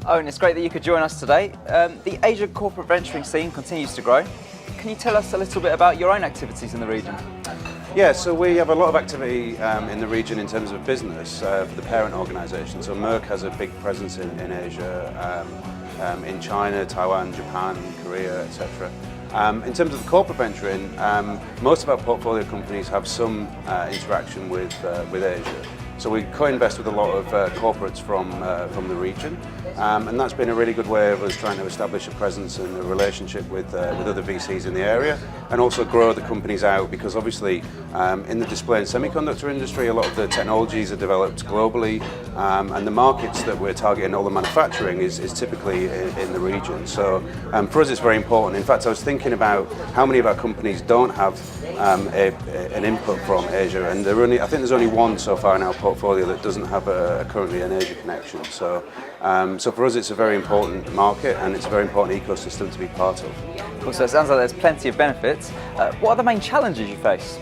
Owen, it's great that you could join us today. The Asia corporate venturing scene continues to grow. Can you tell us a little bit about your own activities in the region? Yeah, so we have a lot of activity in the region in terms of business for the parent organisation. So Merck has a big presence in Asia, in China, Taiwan, Japan, Korea, etc. In terms of the corporate venturing, most of our portfolio companies have some interaction with Asia. So we co-invest with a lot of corporates from the region, and that's been a really good way of us trying to establish a presence and a relationship with other VCs in the area, and also grow the companies out, because obviously in the display and semiconductor industry, a lot of the technologies are developed globally, and the markets that we're targeting, all the manufacturing, is typically in the region. So for us it's very important. In fact, I was thinking about how many of our companies don't have an input from Asia, and I think there's only one so far in our portfolio that doesn't have currently an Asia connection. So for us it's a very important market, and it's a very important ecosystem to be part of. Cool, so it sounds like there's plenty of benefits. What are the main challenges you face?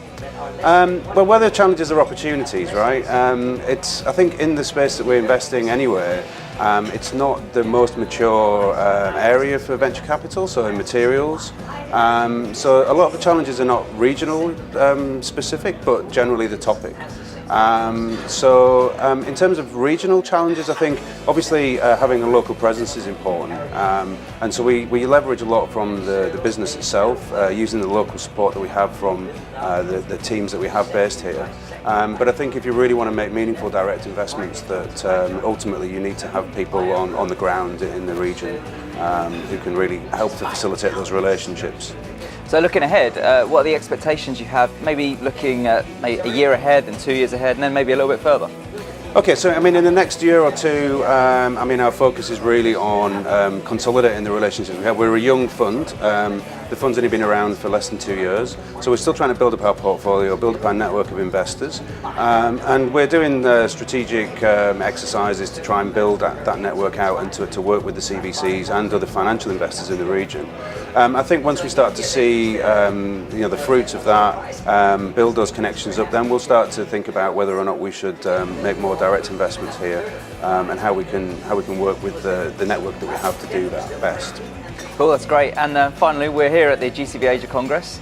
Well, whether challenges or opportunities, right? I think in the space that we're investing anyway, it's not the most mature area for venture capital, so in materials. So a lot of the challenges are not regional specific, but generally the topic. In terms of regional challenges, I think obviously having a local presence is important, and so we leverage a lot from the business itself, using the local support that we have from the teams that we have based here. But I think if you really want to make meaningful direct investments, that ultimately you need to have people on the ground in the region who can really help to facilitate those relationships. So looking ahead, what are the expectations you have, maybe looking at a year ahead and 2 years ahead, and then maybe a little bit further? Okay, so I mean, in the next year or two, I mean, our focus is really on consolidating the relationships we have. We're a young fund. The fund's only been around for less than 2 years, so we're still trying to build up our portfolio, build up our network of investors, and we're doing strategic exercises to try and build that network out, and to work with the CVCs and other financial investors in the region. I think once we start to see the fruits of that, build those connections up, then we'll start to think about whether or not we should make more direct investments here, and how we can work with the network that we have to do that best. Cool, that's great. And finally, we're here at the GCV Asia Congress.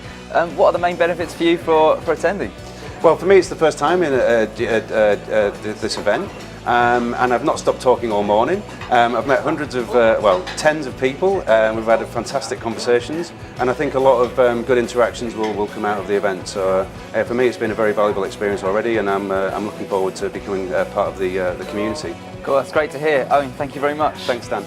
What are the main benefits for you for attending? Well, for me, it's the first time in this event, and I've not stopped talking all morning. I've met tens of people. We've had fantastic conversations, and I think a lot of good interactions will come out of the event. So for me, it's been a very valuable experience already, and I'm looking forward to becoming part of the community. Cool, that's great to hear. Owen, thank you very much. Thanks, Dan.